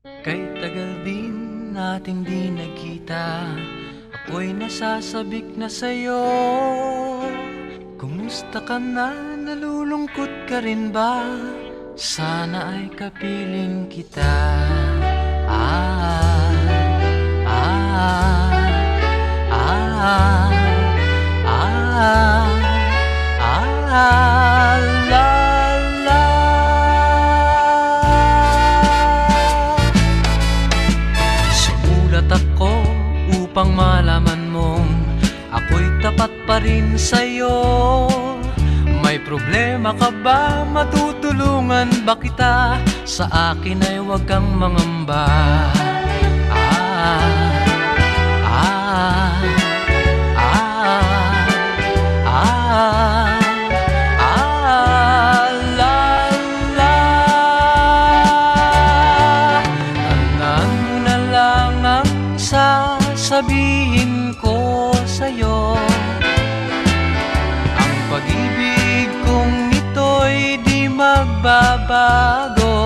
Kay tagal din nating di nagkita, ako'y nasasabik na sa'yo. Kumusta ka na? Nalulungkot ka rin ba? Sana ay kapiling kita. Ah, ah, ah, ah, ah, la, la. Sumulat ako upang malaman mong ako'y tapat pa rin sa'yo. May problema ka ba? Matutulungan ba kita? Sa akin ay huwag kang mangamba. Ah, ah, ah, ah, ah, la, la. Tandaan mo na lang ang sasabihin ko sa'yo. Ang pag-ibig kong ito'y di magbabago.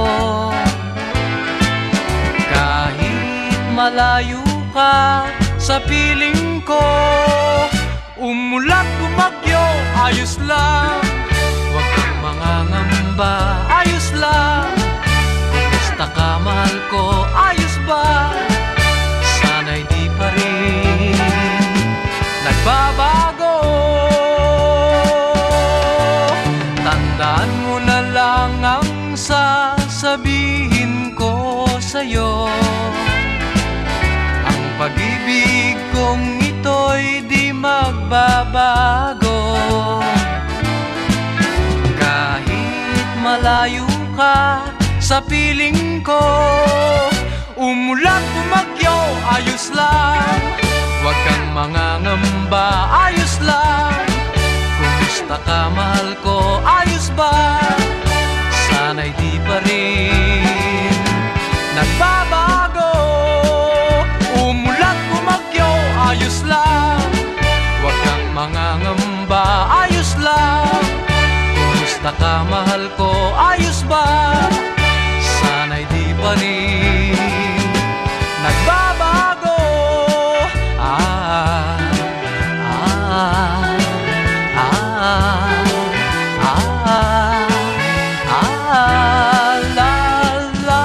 Kahit malayo ka sa piling ko, umulat bumagyo, ayos lang. Huwag kang mangangamba, ayos lang. Kumusta ka, mahal ko, ayos ba? Sana'y di pa rin nagbabago. Tandaan mo na lang ang sasabihin ko sa'yo. Ang pag-ibig kong ito'y di magbabago. Kahit malayo ka sa piling ko, umulat bumagyo, ayos lang. Huwag kang mangangamba, ayos lang. Kumusta ka, mahal ko, ayos ba? Sana'y di pa rin nagbabago. Umulat bumagyo, ayos lang. Huwag kang mangangamba, ayos lang. Kumusta ka, mahal ko, ayos ba? Sana'y di pa rin nagbabago. Ah, ah, la, la.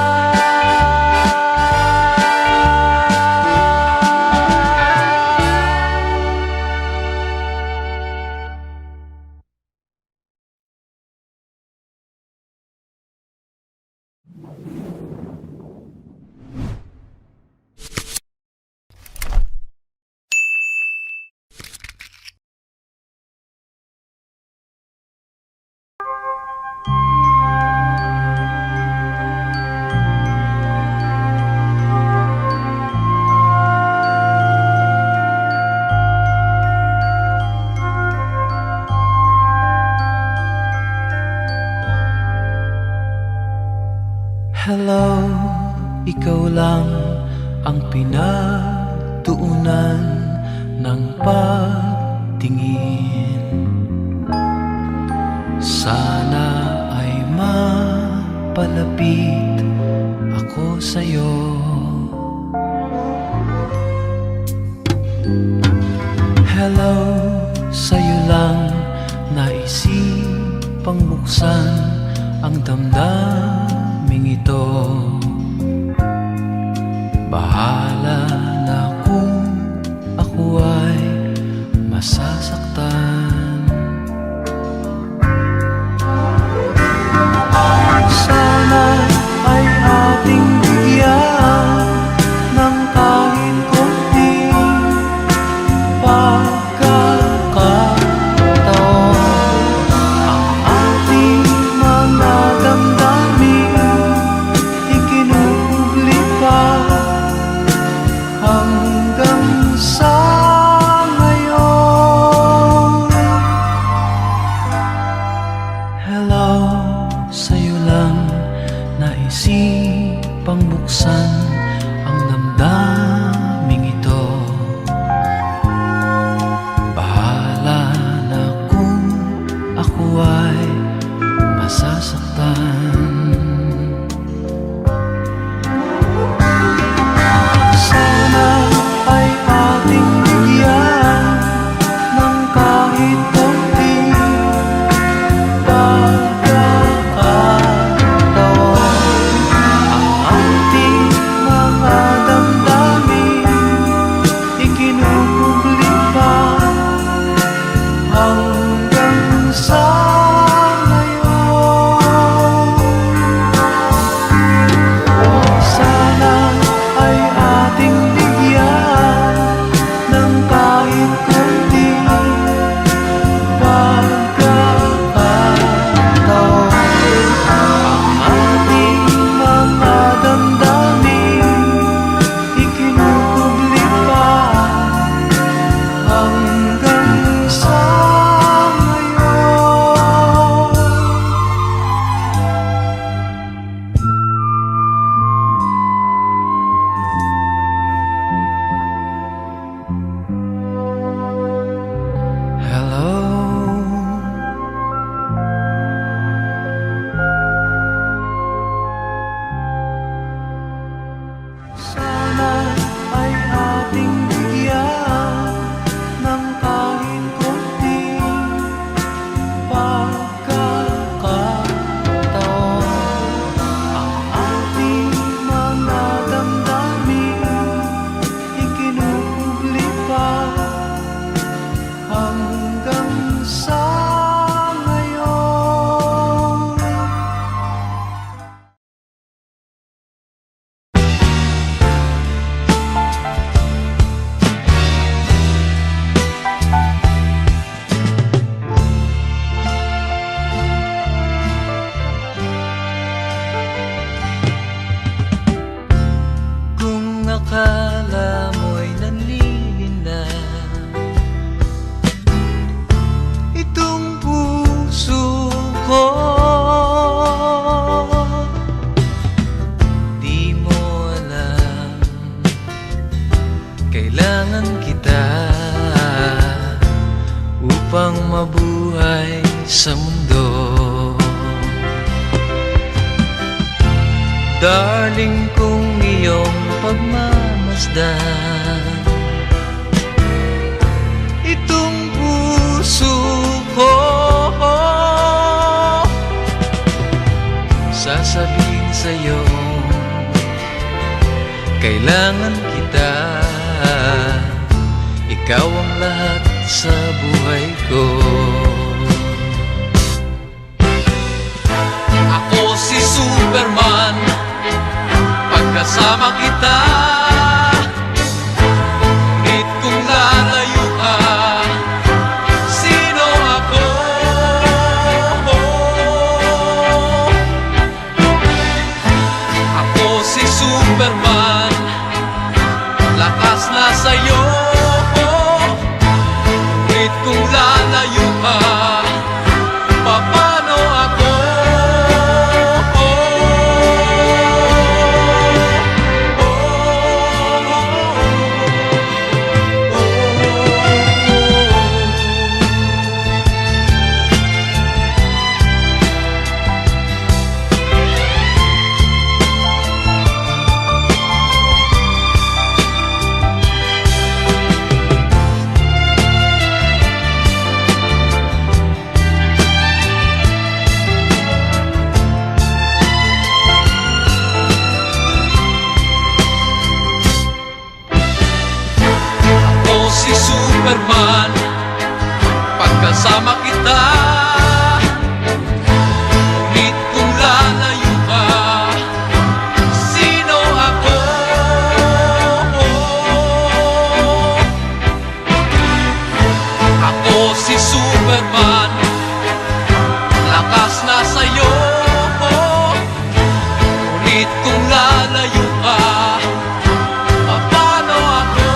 Hello, ikaw lang ang pinagtuunan ng pagtingin. Sana ay mapalapit ako sa'yo. Hello, sa'yo lang naisipang buksan ang damdaming ito. Bahala na kung ako ay masasaktan. Sana ay ating bigyan ng kahit konting pagkakataon. Ang ating mga damdamin akala mo'y nanlilinlang itong puso ko. Di mo alam, kailangan kita upang mabuhay sa mundo. Darling, kung iyong pagmamasdan itong puso ko, sasabihin sa'yo, kailangan kita. Ikaw ang lahat sa buhay ko. Ako si Superman, pagkasama kita. Ngunit kung lalayo ka, sino ako? Ako si Superman, lakas na sa'yo. Ngunit kung lalayo ka, paano ako? Si Superman, pagkasama kita. Ngunit kung lalayo ka, sino ako? Ako si Superman, lakas na sa'yo. Ngunit kung lalayo ka, paano ako?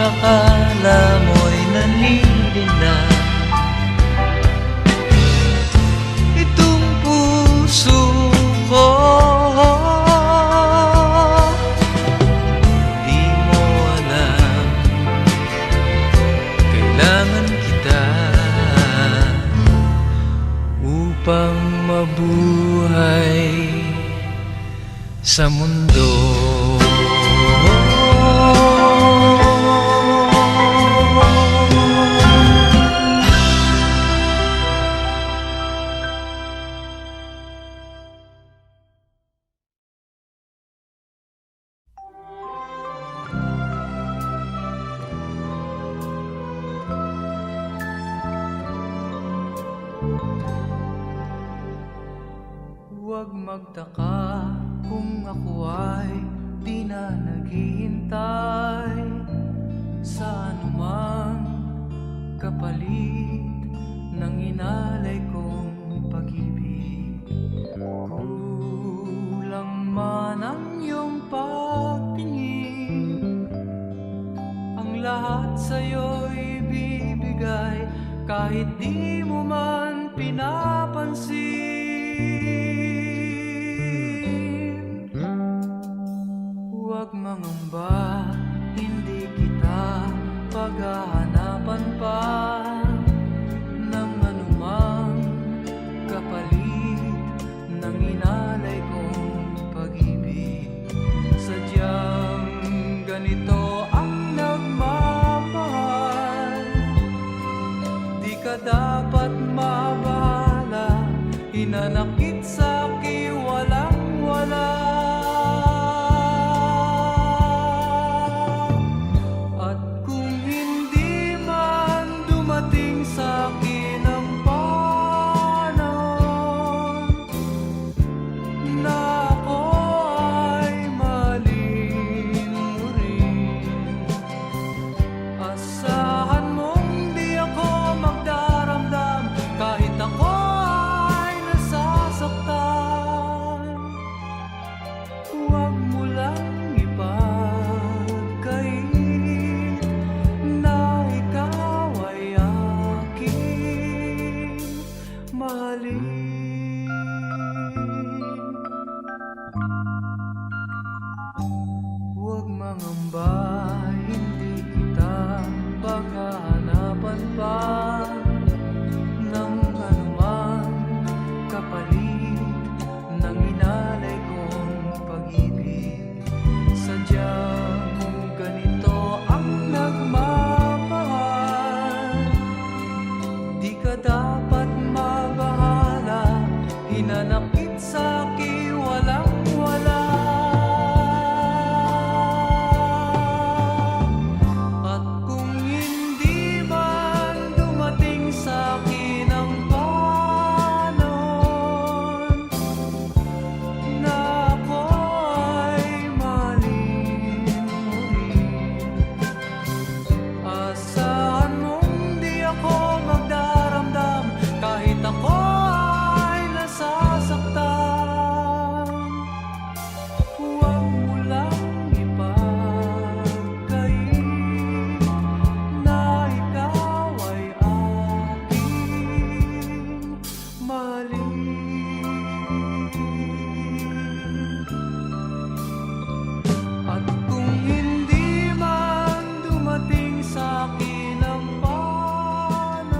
Akala mo'y nanlilinlang itong puso ko. Di mo alam, kailangan kita upang mabuhay sa mundo. Huwag magtaka kung ako ay di na naghihintay sa anumang kapalit ng inalay kong pag-ibig. Kulang man ang iyong pagtingin, ang lahat sa'yo'y bibigay kahit di mo man pinapansin. Huwag mangamba, hindi kita paghahanapan pa ng anumang kapalit ng inalay kong pag-ibig. Sadyang ganito ang nagmamahal, di ka dapat mabahala, hinanakit sa'ki walang-wala. At kung hindi man dumating sa'kin ang panahon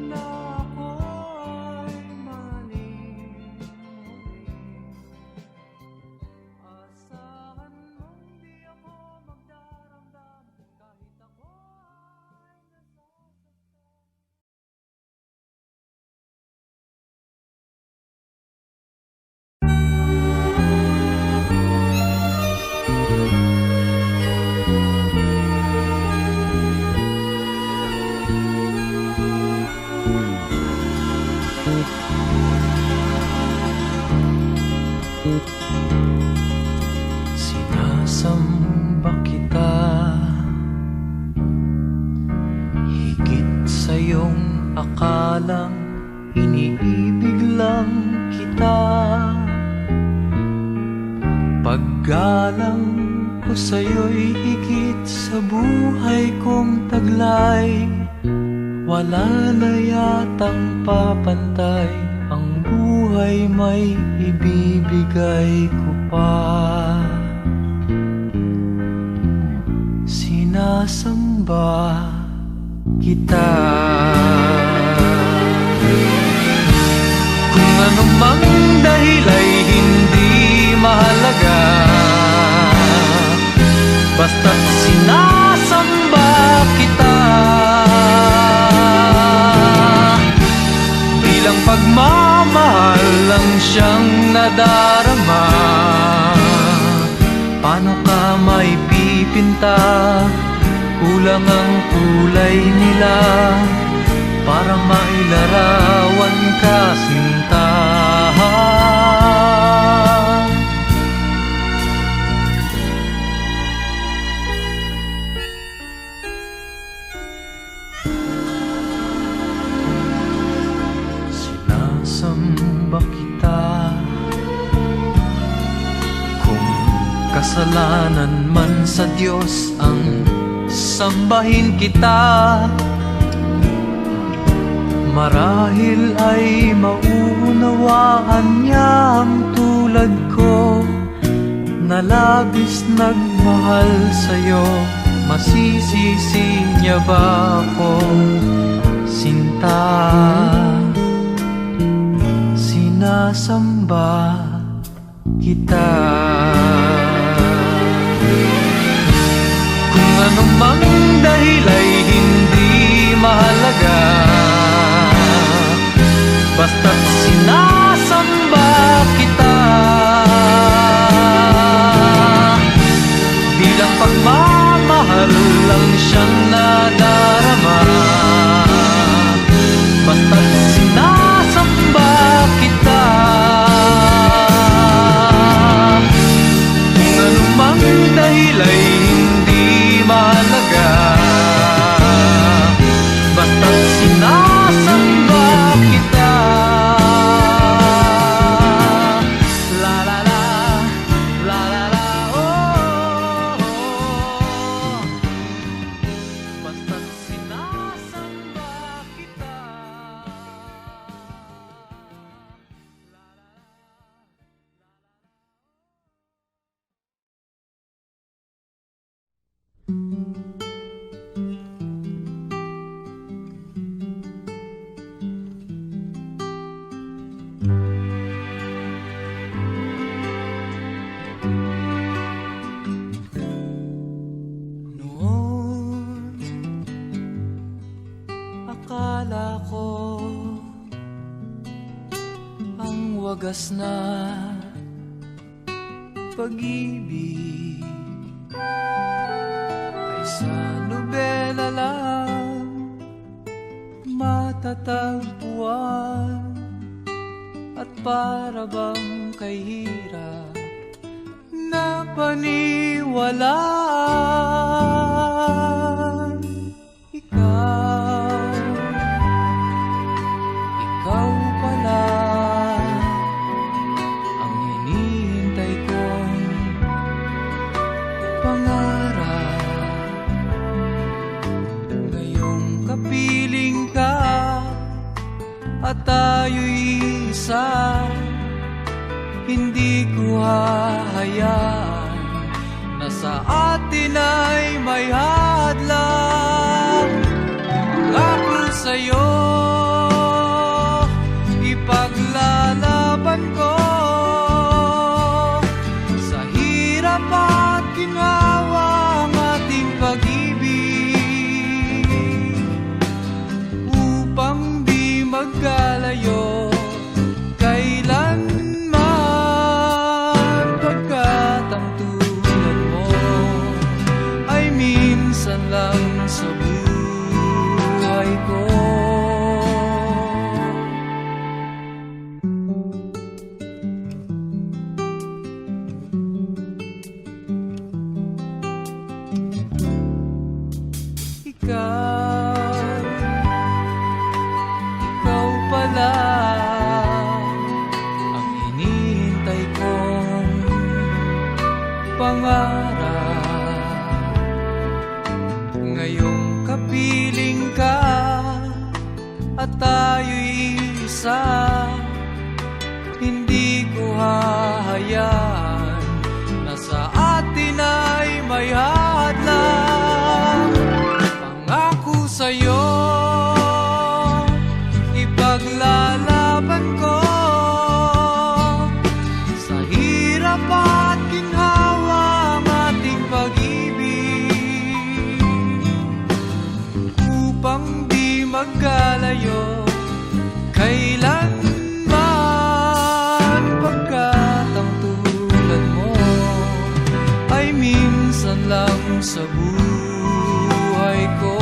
na ako'y maling asahan mong di ako magdaramdam kahit ako ay nasasaktan. Sinasamba kita higit sa iyong akalang iniibig lang kita. Paggalang ko sa'yo'y higit sa buhay kong taglay. Wala na yatang papantay, ang buhay may ibibigay ko pa. Sinasamba kita. Kung anumang dahil ay hindi mahalaga, basta't sinasamba kita. Bilang pagmamahal lang siyang nadarama. Paano ka maipipinta? Kulang ang kulay nila para mailarawan ka, sinta. Sinasamba kita. Kung kasalanan man sa Diyos ang sambahin kita, marahil ay mauunawaan niya ang tulad ko na labis nagmahal sa'yo. Masisisi niya ba ako, sinta? Sinasamba kita. Kung anumang dahil ay hindi mahalaga, basta't sinasamba kita. Bilang pagmamahal lang siyang nadarama. Basta't sinasamba kita. Kung anumang dahil ay hindi mahalaga, basta't sinasamba kita. La la la, la la la, oh, oh. Basta't sinasamba kita. Noon, akala ko ang wagas na pag-ibig ay sa nobela lang matatagpuan, at para bang kay hirap na paniwalaan. Ikaw pala ang hinihintay kong pangarap. Ngayong kapiling ka at tayo'y isa, hindi ko hahayaan na sa atin na ikaw pala ang hinihintay kong pangarap. Ngayong kapiling ka at tayo'y isa, hindi ko hahayaan na sa atin ay may hadlang. Pangako sa'yo, ipaglalaban ko sa hirap at ginhawa ang ating pag-ibig, upang di magkalayo kailanman, pagkat ang tulad mo ay minsan lang sa buhay ko.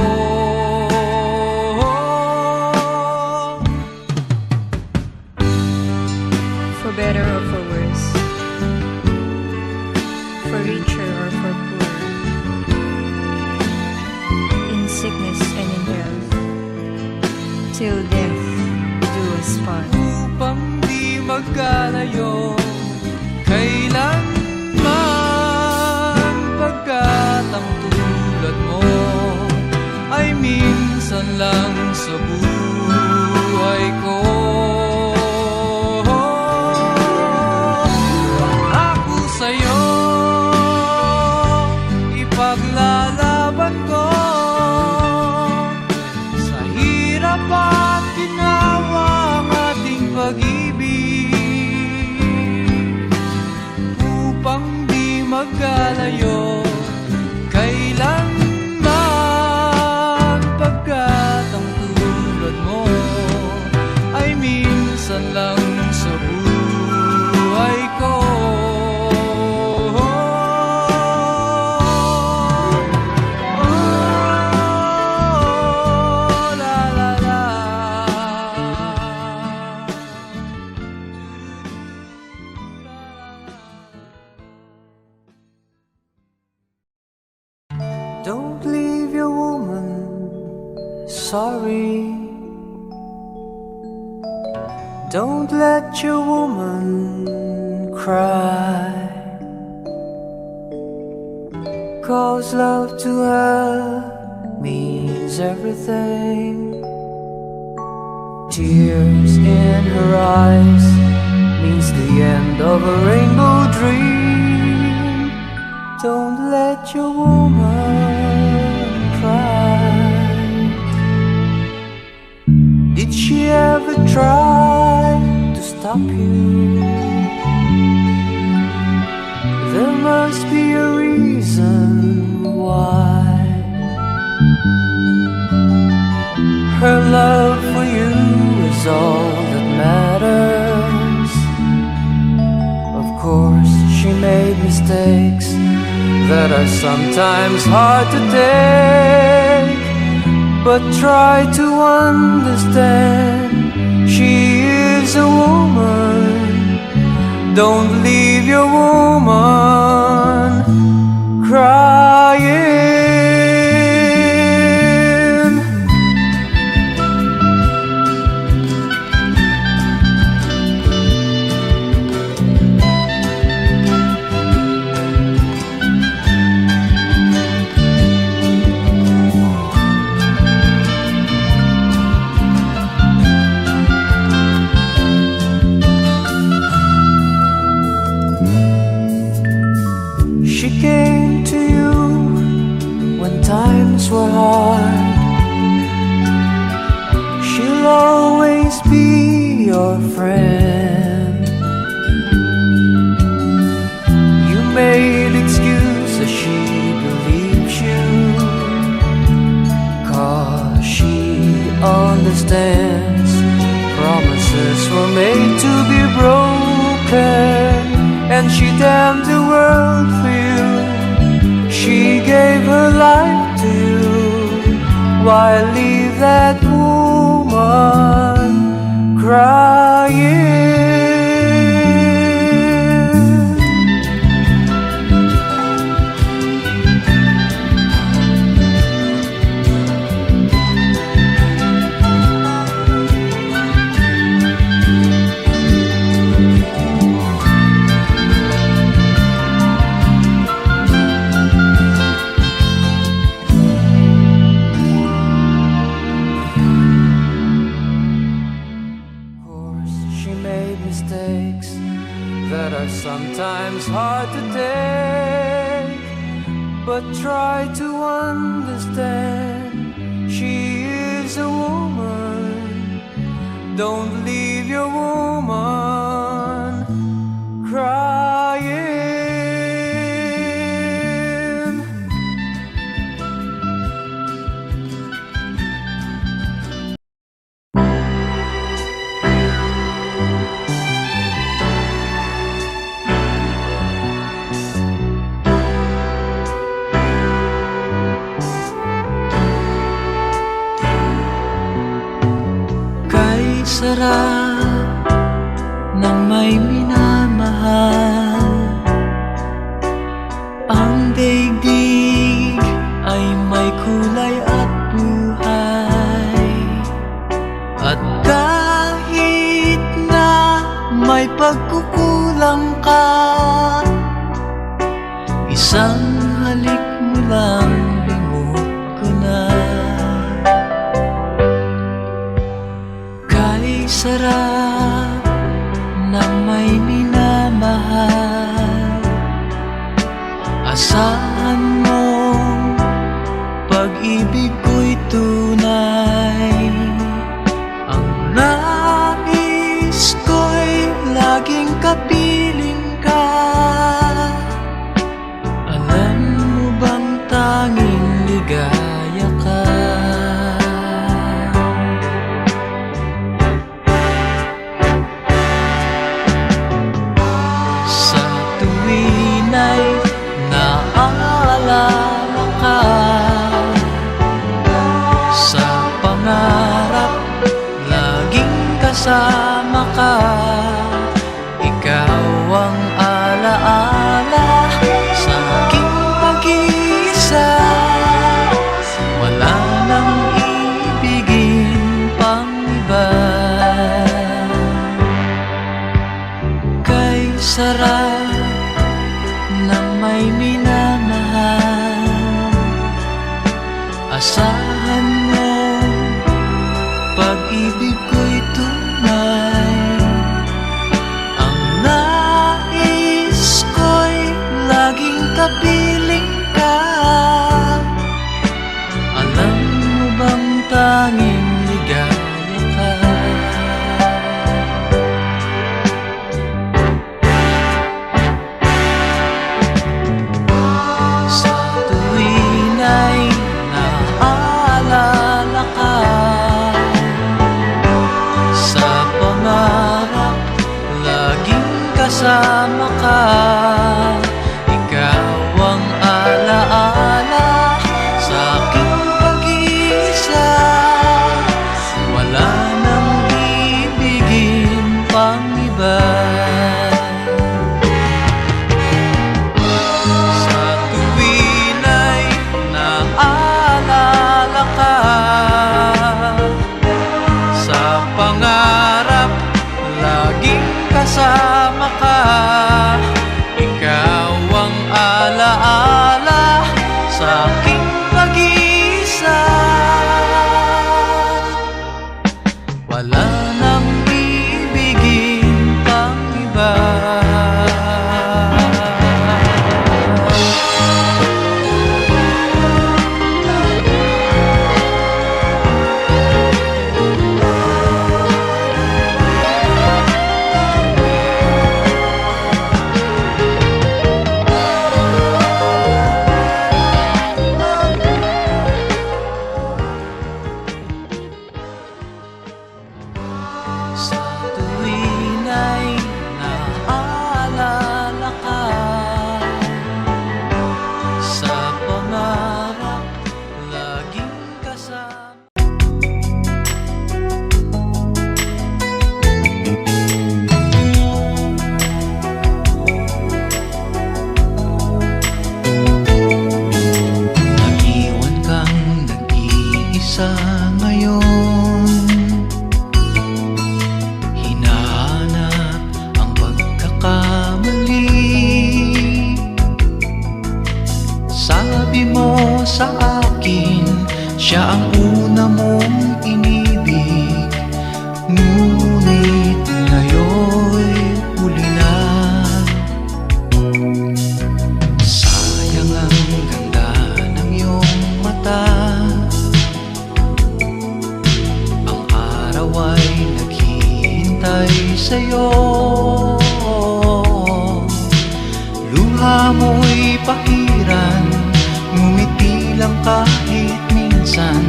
For better or for worse, for richer or for poor, in sickness and in health, till death do us part. Upang di magkalayo kailanman, pagkat ang tulad mo ay minsan lang sa buhay ko. Pangako sa'yo, ipaglalaban ko sa hirap at ginawa ang ating pag-ibig, upang di magkalayo kailanman, pagkat ang tulad mo ay minsan lang sa buhay ko. La la la. Don't leave your woman, sorry. Don't let your woman cry, 'cause love to her means everything. Tears in her eyes means the end of a rainbow dream. Don't let your woman cry. Did she ever try to stop you? There must be a reason why. Her love for you is all that matters. Of course, she made mistakes that are sometimes hard to take, but try to understand, she is a woman. Don't leave your woman crying. She came to you when times were hard. She'll always be your friend. You made excuses, she believes you, 'cause she understands promises were made to be broken, and she damned the world for you. She gave her life to you. Why leave that woman crying? is hard to take, but try to understand. She is a woman. Don't leave your woman crying. Kay sarap ng may minamahal, ang daigdig ay may kulay at buhay. At kahit na may pagkukulang ka, isang halik mo lang limot ko na. Kay sarap ng may minamahal, asahan mo pag-ibig ko'y tunay. Ang nais ko'y laging kapiling ka. Alam mo bang tanging ligaya ka? Sa tuwin ay naaalala ka, sa pangarap laging kasama ka. Ikaw ang alaala sa aking pag-iisa. Wala nang ibigin pang iba. Kay sarap ng may minamahal, asahan mo pag-ibig ko'y tunay. Ang nais ko'y laging kapiling ka. Alam mo bang tanging ligaya ka? Sa tuwin ay naaalala ka, sa pangarap laging kasama ka. Ikaw ang alaala sa aking pag-iisa. Wala nang ibigin pang iba. Sa tuwin ay naaalala ka, sa pangarap laging kasama ka. Ikaw ang alaala sa aking pag-iisa. Wala nang ibigin pang iba. Sa tuwin ay naaalala ka, sa pangarap laging kasama. Nag-iwan kang nag-iisa ngayon, hinahanap ang pagkakamali. Sabi mo sa akin, siya ang una mong inibig. Ngunit ngayon'y huli na. sa'yo. Luha mo'y pahiran, ngumiti lang kahit minsan.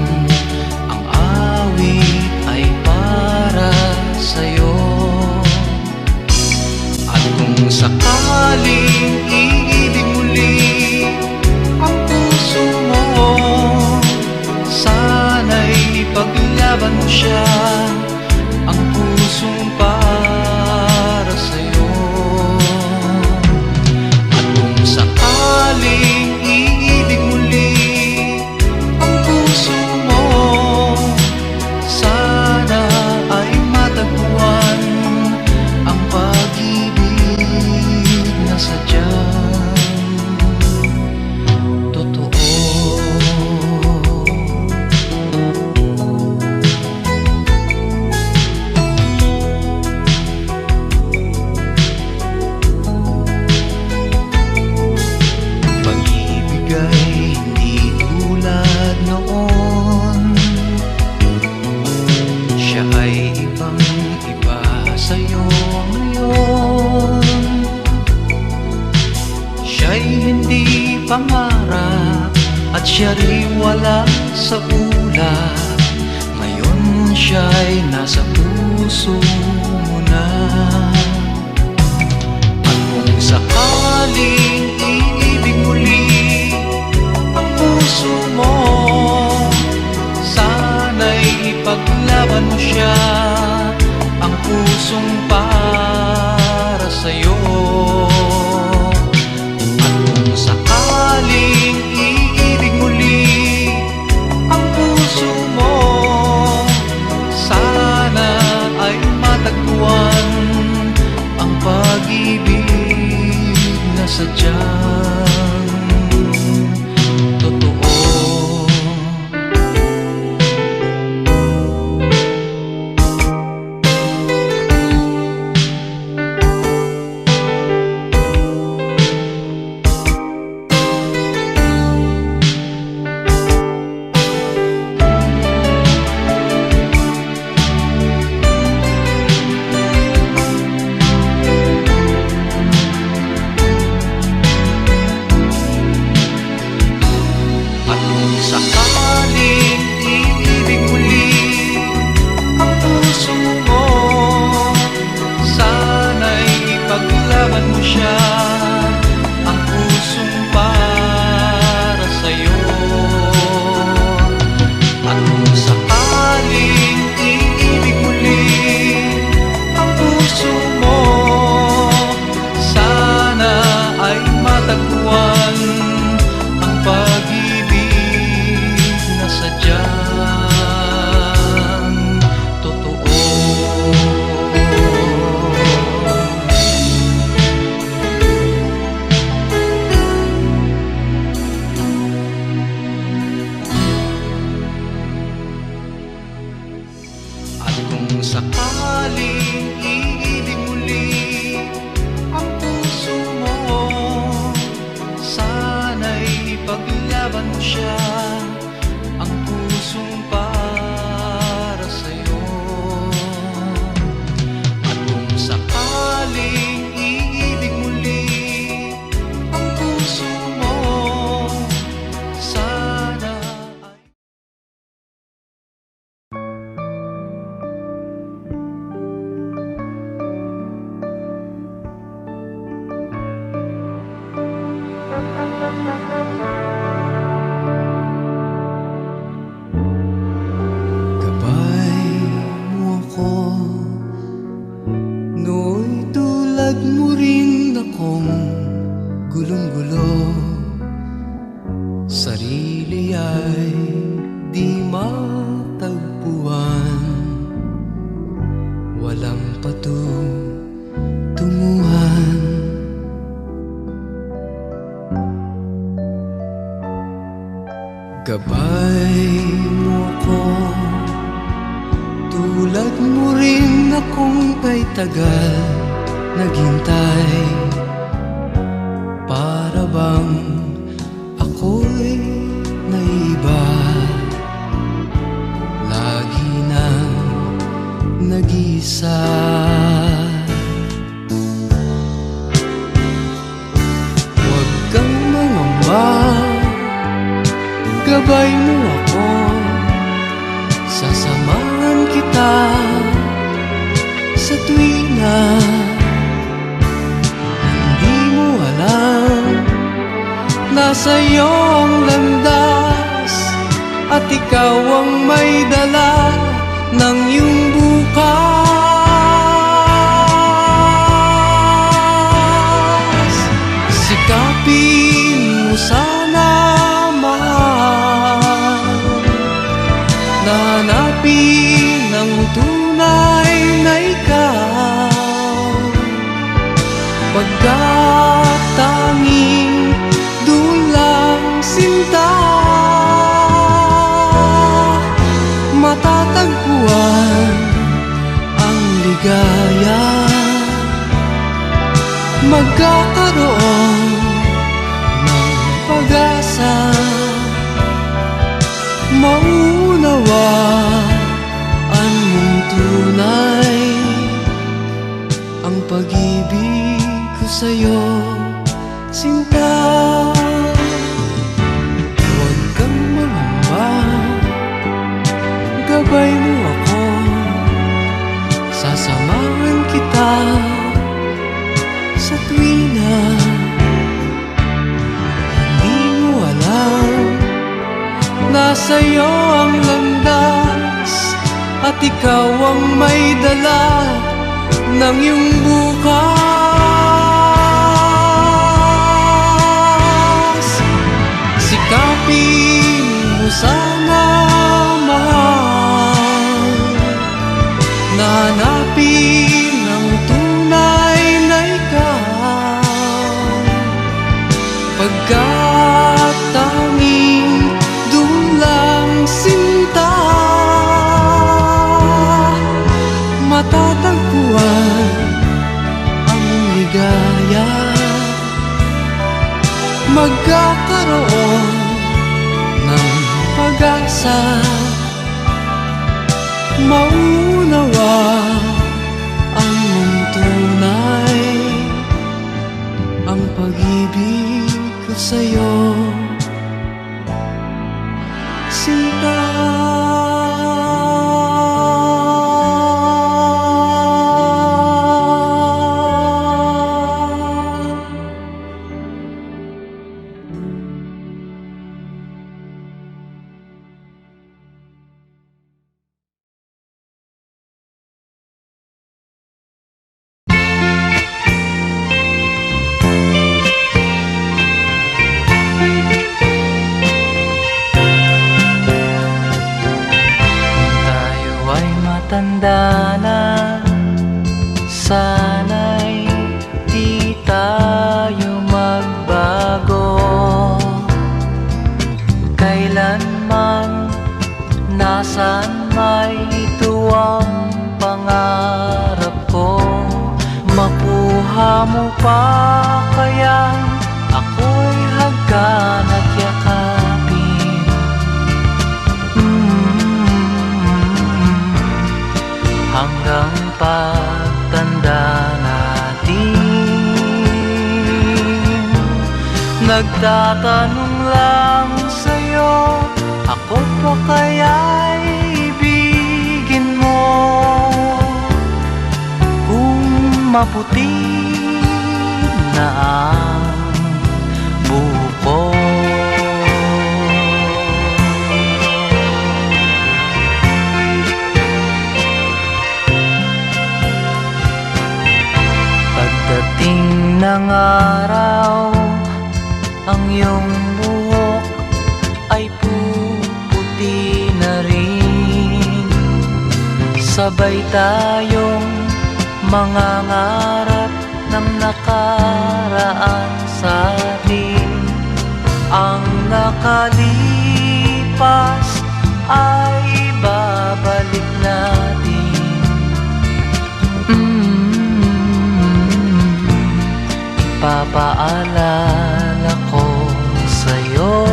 Ang awit ay para sa'yo. At kung sakaling iibig muli ang puso mo, sana'y ipaglaban mo siya, ang pusong para sa'yo. At kung sakaling iibig muli ang puso mo, sana ay matagpuan ang pag-ibig na sadyang totoo. Pag-ibig ay hindi tulad noon, siya ay ibang-iba sa'yo ngayon. Siya'y hindi pangarap at siya rin wala sa ulat. Ngayon siya'y nasa puso mo na. At kung sakaling iibig muli ang puso mo, sana'y ipaglaban mo siya, ang pusong para sa'yo. At kung sakaling iibig muli ang puso mo, sana ay matagpuan ang pag-ibig na sadyang totoo. At kung sakaling iibig muli ang puso mo, sana'y ipaglaban mo siya, ang pusong para sa'yo. At kung sakaling iibig muli ang puso mo, sana ay matagpuan ang pag-ibig na sadyang totoo. At kung sakaling iibig muli ang puso mo, sana'y ipaglaban mo siya, ang pusong para sa'yo. At kung sakaling iibig muli ang puso mo, sana ay gabay mo ako, nooy tulad mo rin akong gulong-gulo. Sarili ay di matagpuan, walang patunguhan. Gabay mo ko, tulad mo rin akong kay tagal naghintay. Para bang ako'y naiba, lagi nang nag-isa. Gabay mo ako, sasamahan kita sa tuwina. Hindi mo alam, nasa iyo ang landas, at ikaw ang may dala ng iyong bukas. Sikapin mo sana, mahal, na hanapin ang tunay na ikaw, pagkat tanging dulang sinta matatagpuan ang ligaya. Magkakaroon ng pag-asa, maunawaan mong tunay ang pag-ibig ko sa'yo, sinta. Huwag kang mangamba, gabay mo ako, sasamahan kita sa tuwina. Hindi mo alam, nasa iyo ang landas, at ikaw ang may dala ng iyong bukas. Sikapin mo sana, mahal, na hanapin ang tunay na ikaw, pagkat tanging dulang sinta matatagpuan ang ligaya. Magkakaroon ng pag-asa, maunawa ang mong tunay ang pag-ibig ko sa'yo, sinta. Tanda na, sana'y di tayo magbago. Kailanman, nasaan may ito ang pangarap ko. Makuha mo pa kaya ako'y hagkan at yakapin. Hanggang pagtanda natin, nagtatanong lang sa'yo, ako pa kaya'y ibigin mo? Kung maputi na ang buko, pagdating ng araw, ang iyong buhok ay puputi na rin. Sabay tayong mangangarap ng nakaraan sa atin. Ang nakalipas ay babalik natin. Ipapaalala ko sa'yo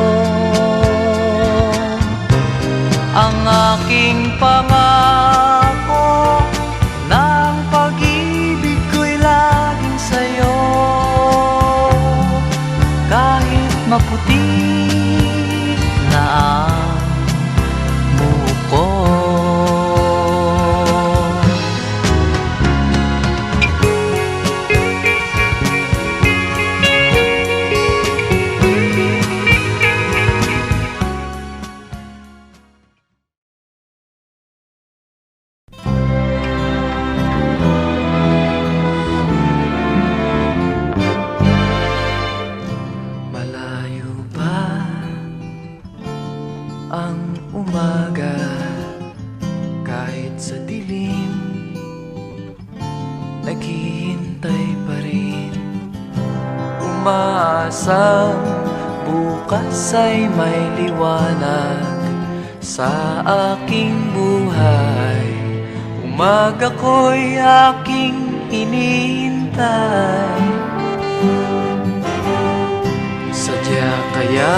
ang aking pangako, ng pag-ibig ko'y laging sa'yo. Kahit maputi na ang umaga. Kahit sa dilim, naghihintay pa rin. Umaasang bukas ay may liwanag sa aking buhay. Umaga ko'y aking hinihintay. Sadya kaya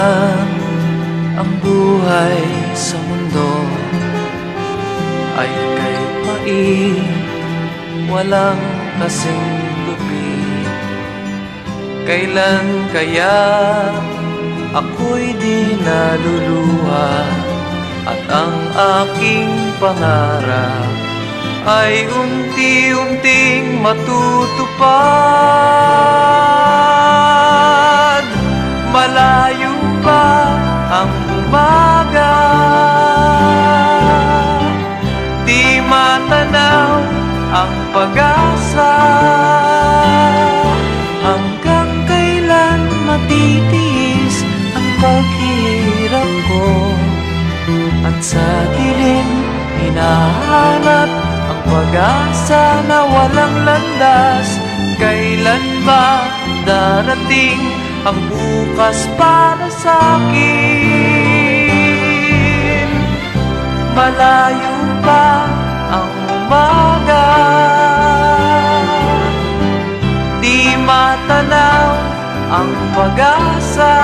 ang buhay sa mundo ay kay pait, walang kasing lupit. Kailan kaya ako'y di naluluha at ang aking pangarap ay unti-unting matutupad. Malayo pa ang umaga, di matanaw ang pag-asa. Hanggang kailan matitiis ang paghihirap ko, at sa dilim hinahanap ang pag-asa na walang landas. Kailan ba darating ang bukas para sa'kin? Malayo pa ang umaga, di matanaw ang pag-asa.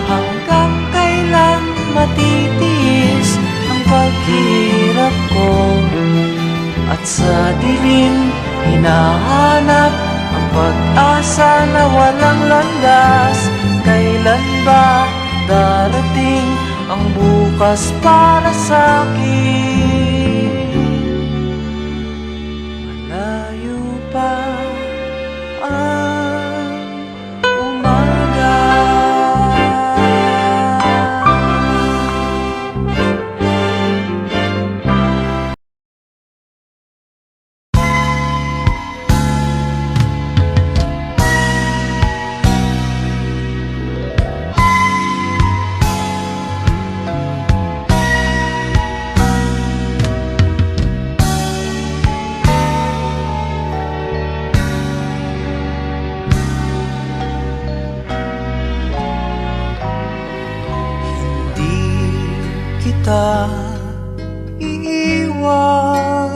Hanggang kailan matitiis ang paghirap ko, at sa dilim hinahanap ang pag-asa na walang landas. Kailan ba darating ang bukas para sa'kin? Malayo pa ang umaga. Kita iiwan,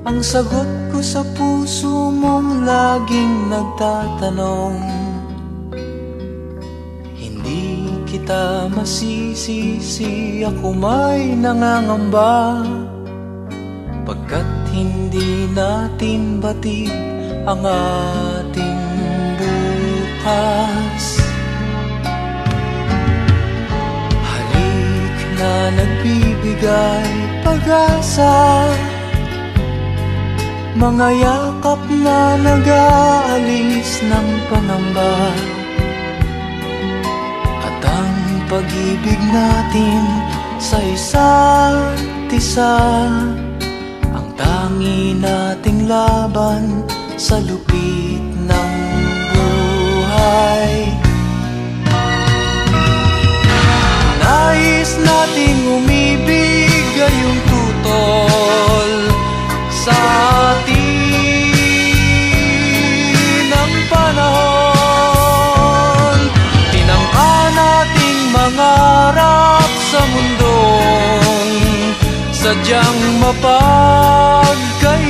ang sagot ko sa puso mong laging nagtatanong. Hindi kita masisisi, ako may nangangamba, pagkat hindi natin batid ang ating bukas. Na nagbibigay pag-asa, mga yakap na nag-aalis ng pangamba, at ang pag-ibig natin sa isa't isa, ang tangi nating laban sa lupit ng buhay. Nais nating umibig gayong tutol sa atin ang panahon. Tinangka nating mangarap sa mundong sadyang mapagkait.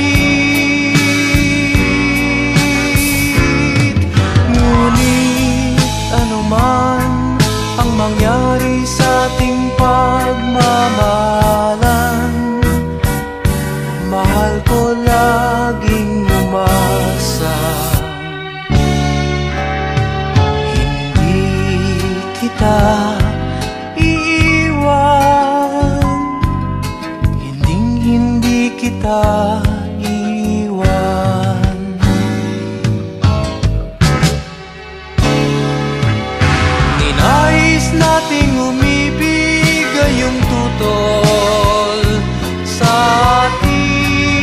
Ngunit anuman ang mangyari sa ating pagmamahalan, mahal ko laging umasa. Hindi kita iiwan, hindi kita iiwan. Ninais nating umibig gayong tutol sa atin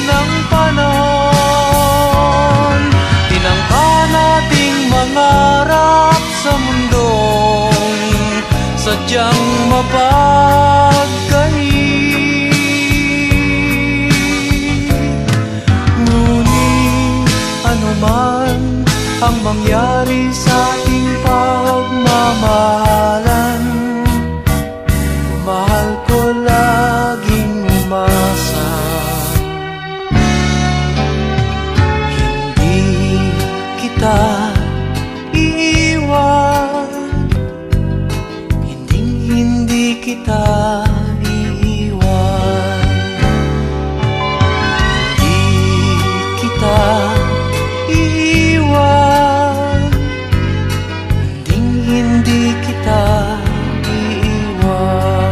ang panahon. Tinangka nating mangarap sa sadyang mapagkahi. Ngunit ano man ang mangyari sa ating pagmamahalan, mahal ko laging umasa. Hindi kita iiwan, hindi kita iiwan, hindi kita iiwan, hindi kita iiwan.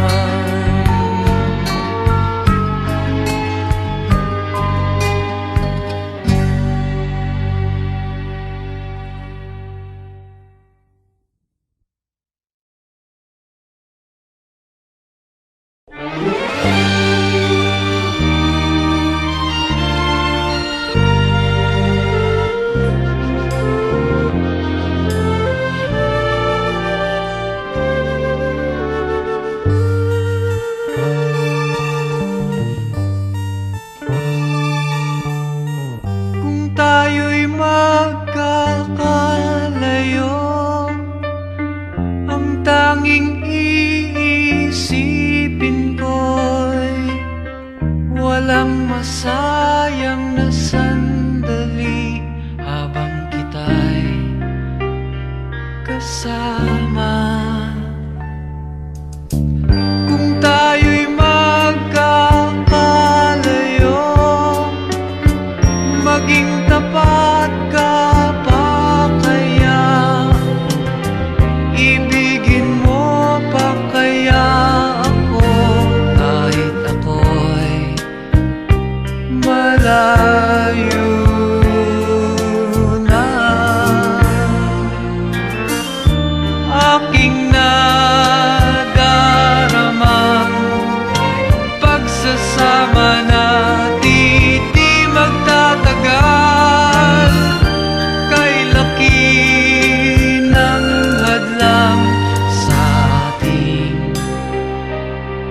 Kung tayo'y magkakalayo, ang tanging iisipin ko'y walang masayang na sandali habang kita'y kasama. Kung tayo'y magkakalayo, maging tapat ka pa kaya? Ibigin mo pa kaya ako kahit ako'y malayo na? Aking nadaramang pagsasama natin di magtatagal. Kay laki ng hadlang sa ating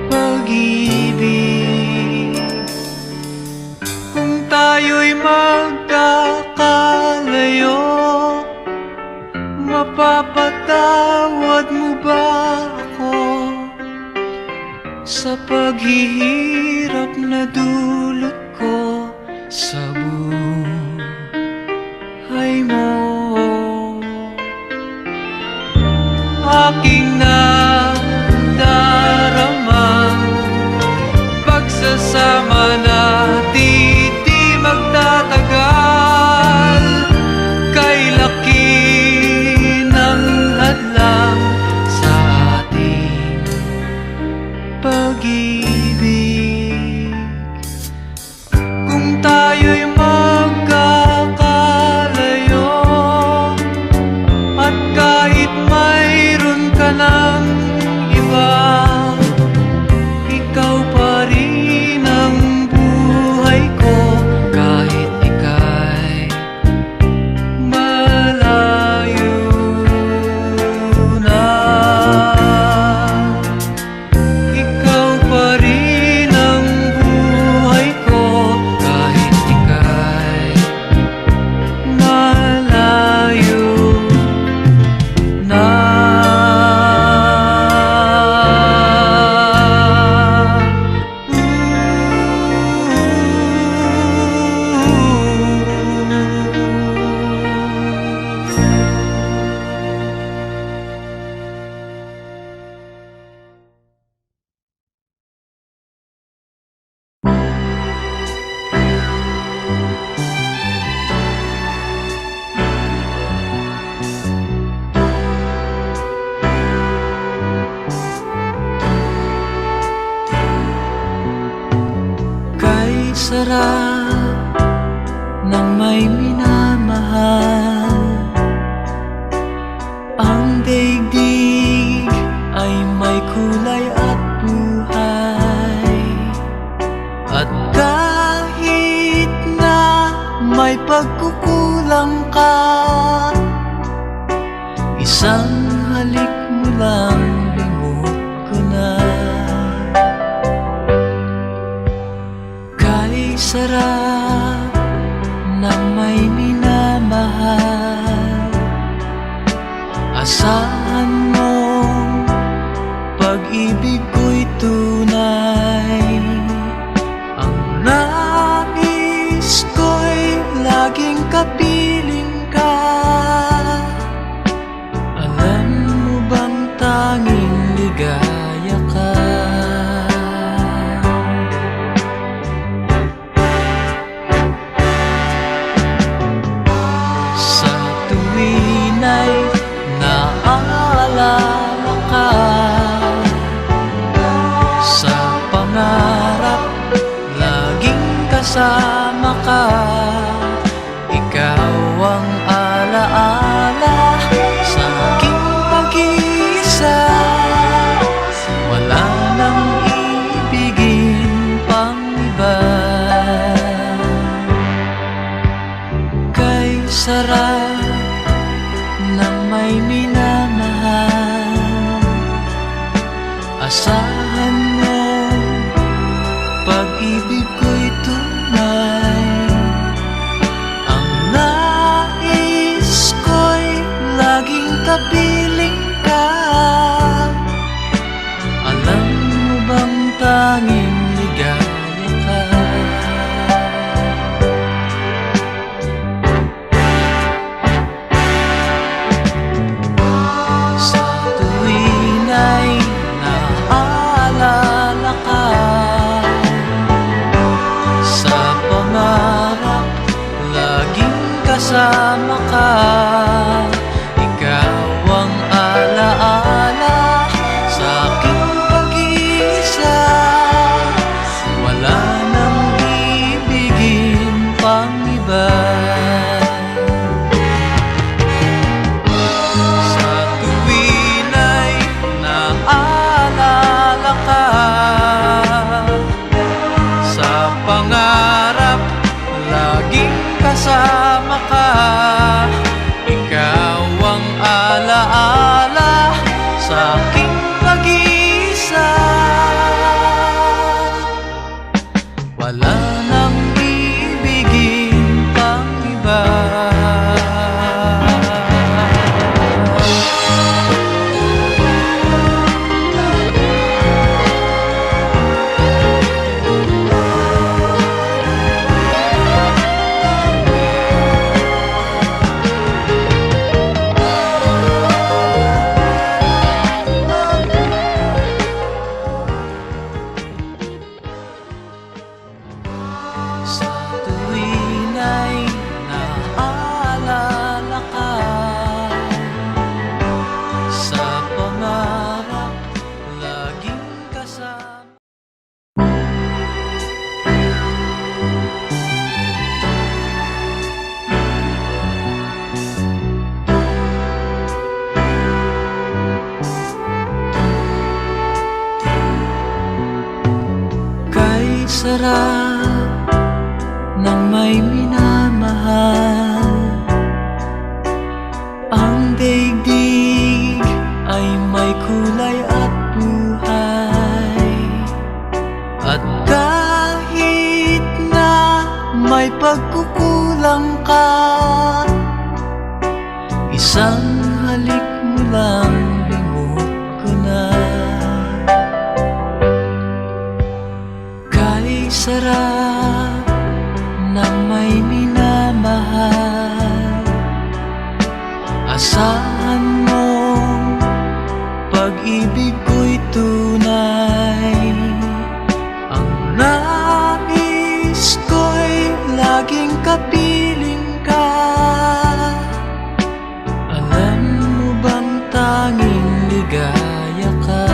pag-ibig. Kung tayo'y magkakalayo, mapapatawad mo ba ako sa paghihirap na dulot ko sa buhay mo? Aking nadaramang pagsasama natin di magtatagal. Kay laki ng hadlang sa ating pag-ibig. Kung tayo'y magkakalayo, at kahit mayroon ka ng iba, ikaw pa rin ang buhay ko kahit ika'y malayo na. Ikaw pa rin ang buhay ko kahit ika'y malayo na. Kay sarap ng may minamahal, ang daigdig ay may kulay at buhay. At kahit na may pagkukulang ka, isang halik mo lang lingon sarap ng may minamahal. Asahan mo, pag-ibig ko'y tunay. Ang nais ko'y laging kapiling ka. Alam mo bang tanging ligaya ka? Sa tuwin ay naaalala ka, sa pangarap laging kasama ka. Ikaw ang alaala sa aking pag-iisa. Wala nang ibigin pang iba. Kay sarap ng may minamahal. Asahan mo, pag-ibig ko'y tunay. Ang nais ko'y laging kapiling ka. Alam mo bang tanging ligaya ka? Sa tuwin ay naaalala ka, sa pangarap laging kasama ka. Ikaw ang alaala sa aking pag-iisa. Wala nang ibigin pang iba. Sa tuwin ay naaalala ka, sa pangarap laging kasama ka. Ikaw ang alaala sa aking pag-iisa. Wala nang ibigin pang iba. Sa tuwin ay naaalala ka, sa pangarap laging kasama. Kay sarap ng may minamahal. Ang daigdig ay may kulay at buhay. At kahit na may pagkukulang ka, isang halik mo lang limot ko na. Kay sarap ng may minamahal. Asahan mo, pag-ibig ko'y tunay. Ang nais ko'y laging kapiling ka. Alam mo bang tanging ligaya ka?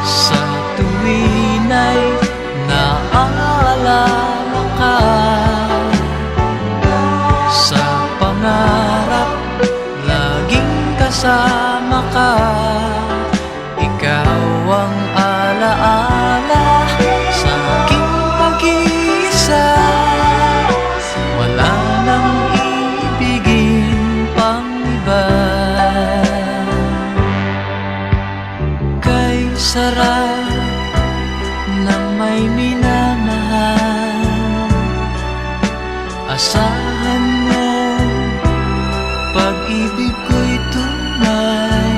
Sa tuwin ay naaalala ka, sa pangarap laging kasama ka. Ikaw ang alaala sa aking pag-iisa. Wala Asahan mo, pag-ibig ko'y tunay.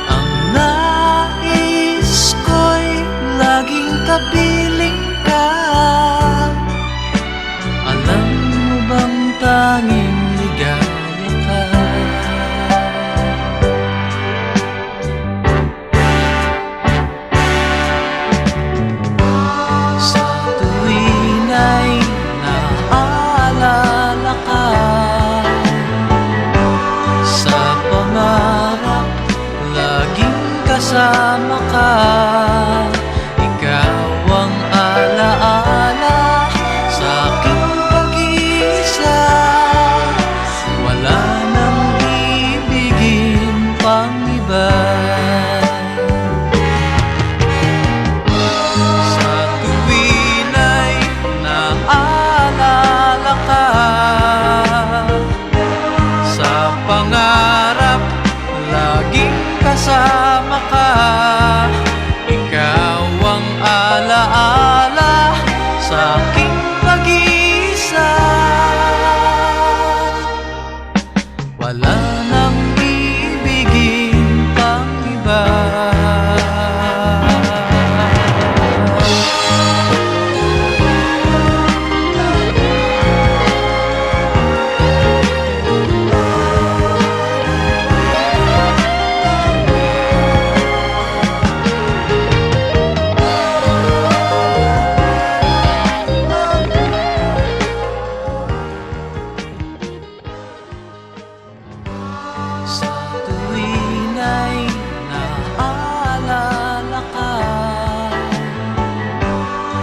Ang nais ko'y laging kapiling ka. Alam mo bang tanging ligaya ka? Sa tuwin ay naaalala ka, sa pangarap laging kasama ka. Ikaw ang alaala sa aking pag-iisa. Wala nang ibigin pang iba. Sa tuwin ay naaalala ka, sa pangarap laging kasama ka. Ikaw ang alaala sa aking pag-iisa. Wala nang ibigin pang iba. Sa tuwin ay naaalala ka,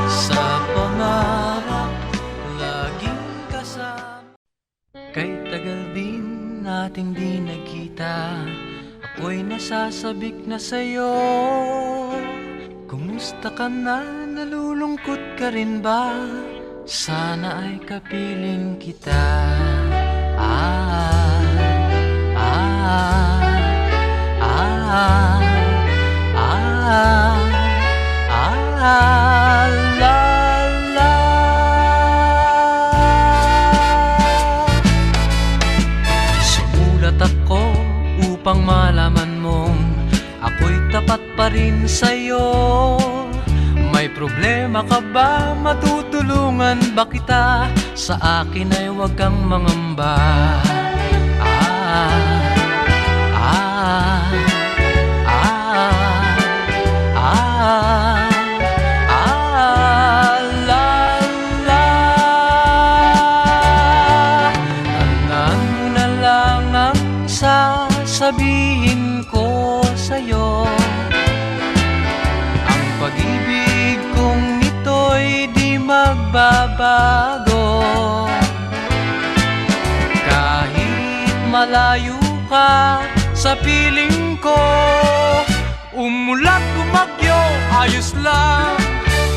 sa pangarap laging kasama. Kay tagal din nating di nagkita, ako'y nasasabik na sa'yo. Kumusta ka na? Nalulungkot ka rin ba? Sana ay kapiling kita. La, la. Sumulat ako upang malaman mong ako'y tapat pa rin sa'yo. May problema ka ba? Matutulungan ba kita? Sa akin ay huwag kang mangamba. Tandaan mo na lang ang sasabihin ko sa'yo. Ang pag-ibig kong ito'y di magbabago. Kahit malayo ka sa piling ko, umulat bumagyo, ayos lang.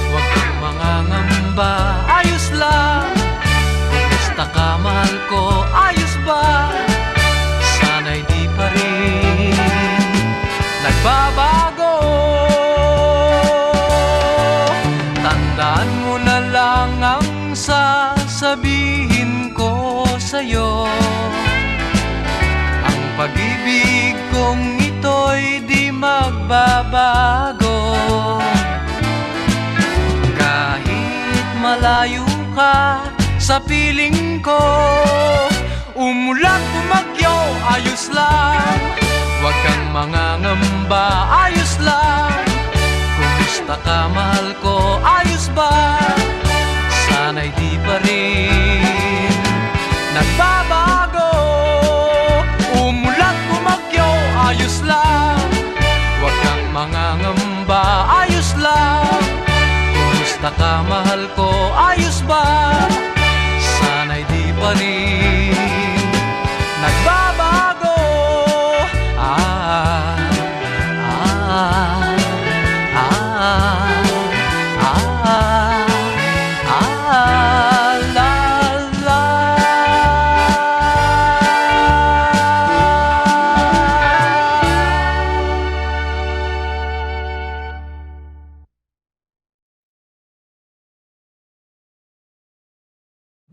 Huwag kang mangangamba, ayos lang. Kumusta ka, mahal ko, ayos ba? Sana'y di pa rin nagbabago. Tandaan mo na lang ang sasabihin ko sa'yo. Ang pag-ibig kong ito'y di magbabago. Kahit malayo ka sa piling ko, umulat bumagyo, ayos lang. Huwag kang mangangamba, ayos lang. Kumusta ka, mahal ko, ayos ba? Sana'y di pa rin nagbabago. Umulat bumagyo, ayos lang. Huwag kang mangangamba, ayos lang. Kumusta ka, mahal ko, ayos ba? Sana'y di pa rin nagbabago.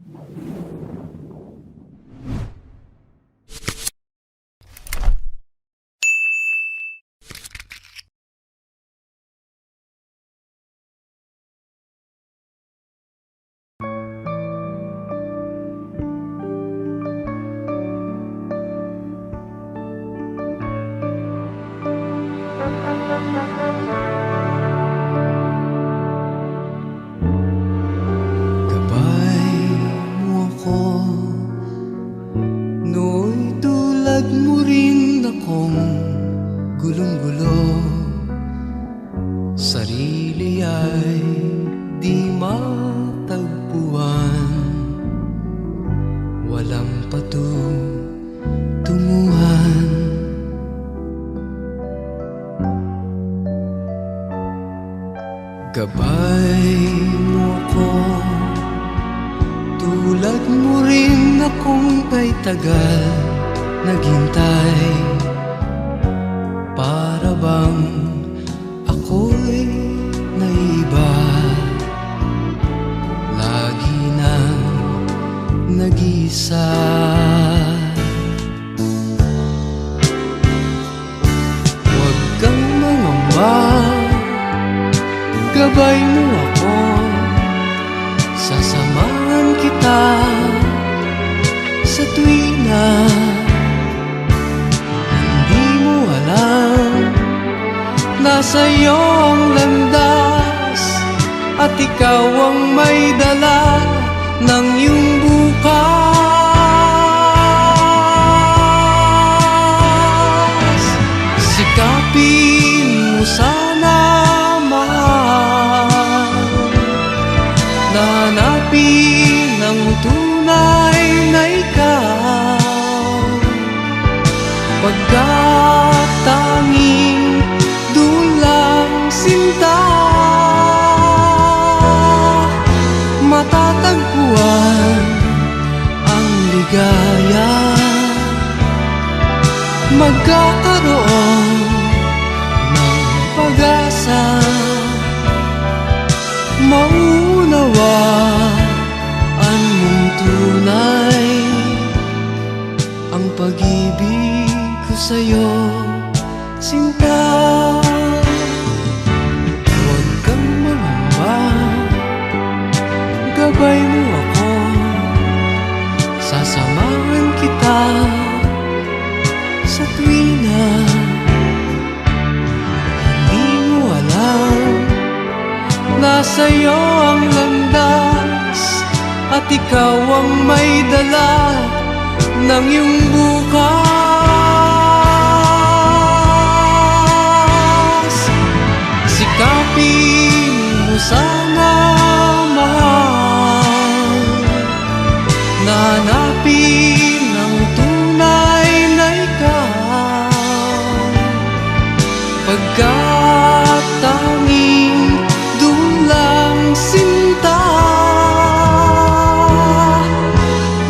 Gabay mo ako, nooy tulad mo rin akong gulong-gulo. Sarili ay di matagpuan, walang patutunguhan. Gabay mo ako, tulad mo rin akong kay tagal naghintay. Para bang ako'y naiba, lagi nang nag-isa. Huwag kang mangamba, gabay mo ako, sasamahan kita sa tuwina. Hindi mo alam, nasa iyo ang landas, at ikaw ang may dala ng iyong bukas. Sikapin mo sana, hanapin ang tunay na ikaw, pagkat tanging dulang sinta matatagpuan ang ligaya. Magkakaroon ng pag-asa, maunawaan mong tunay ang pag-ibig ko sa'yo, sinta. Huwag kang mangamba, gabay mo ako, sasamahan kita sa tuwina. Hindi mo alam, nasa iyo ang landas, at ikaw ang may dala ng iyong bukas. Sikapin mo sana, mahal, na hanapin ang tunay na ikaw, pagkat tanging dulang sinta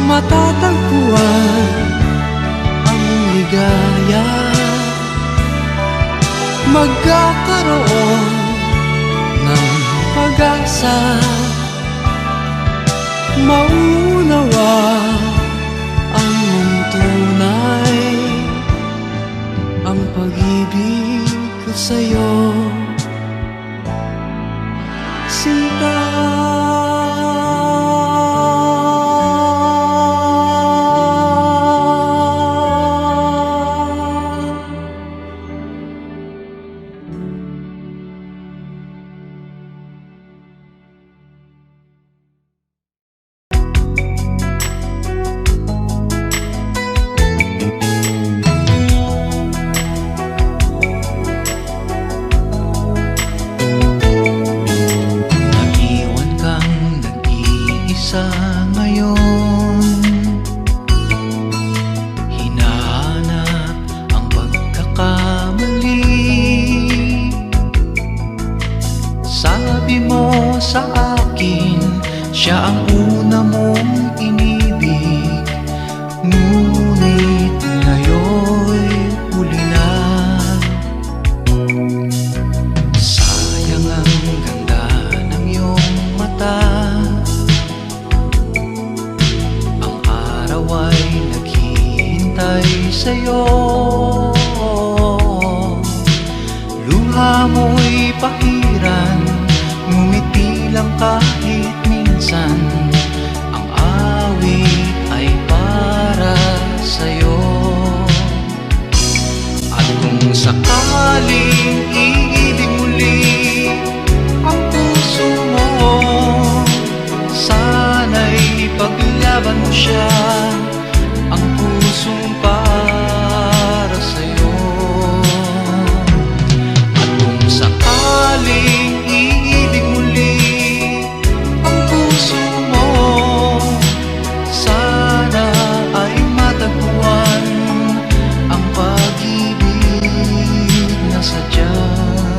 matatagpuan ang ligaya. Magkakaroon ng pag-asa, maunawa ang mong tunay ang pag-ibig ko sa'yo, sinta. Siya ang una mong inibig, ngunit ngayon'y huli na. Sayang ang ganda ng iyong mata, sa'yo. Luha mo'y pahiran, ngumiti lang kahit minsan. Ang awit ay para sa'yo. At kung sakaling iibig muli ang puso mo, sana'y ipaglaban mo siya, ang pusong para sa'yo. At kung sakaling iibig muli ang puso mo, sana ay matagpuan ang pag-ibig na sadyang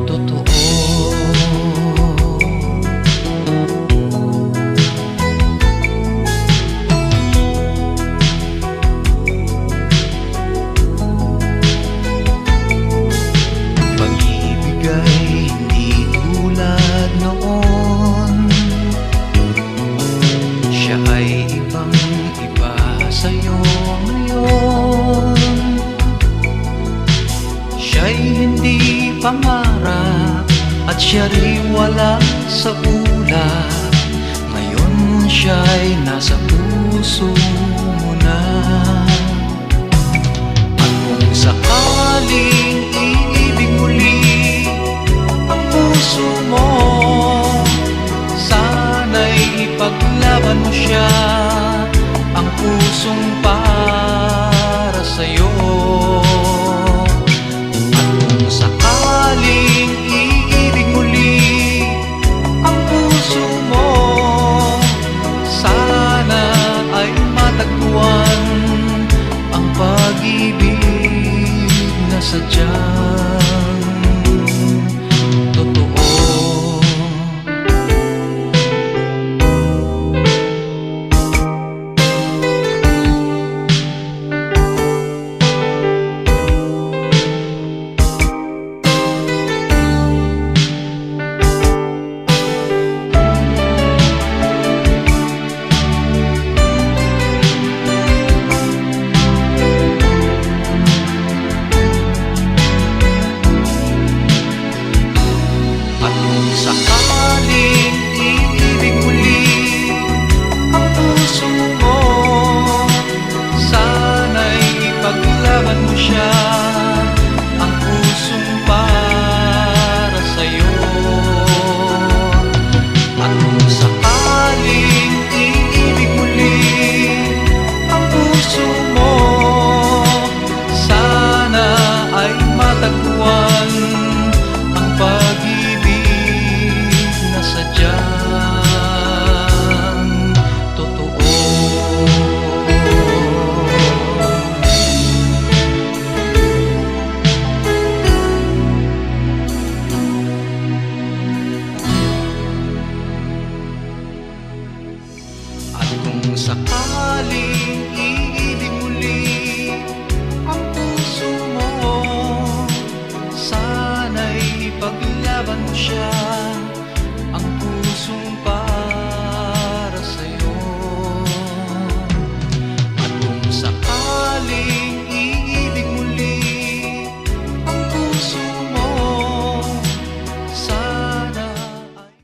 totoo. Pag-ibig ay hindi tulad noon, siya ay ibang-iba sa'yo ngayon. Siya'y hindi pangarap at siya rin wala sa ulap. Ngayon siya'y nasa puso mo na. At kung sakaling iibig muli ang puso mo, sana'y ipaglaban mo siya, ang pusong para sa'yo. At kung sakaling iibig muli ang puso mo, sana ay matagpuan ang pag-ibig na sadyang totoo. At kung sakaling iibig muli ang puso mo, sana'y ipaglaban mo siya, ang pusong para sa'yo. At kung sakaling iibig muli ang puso mo, sana ay matagpuan ang pag-ibig na sadyang totoo. At kung sakaling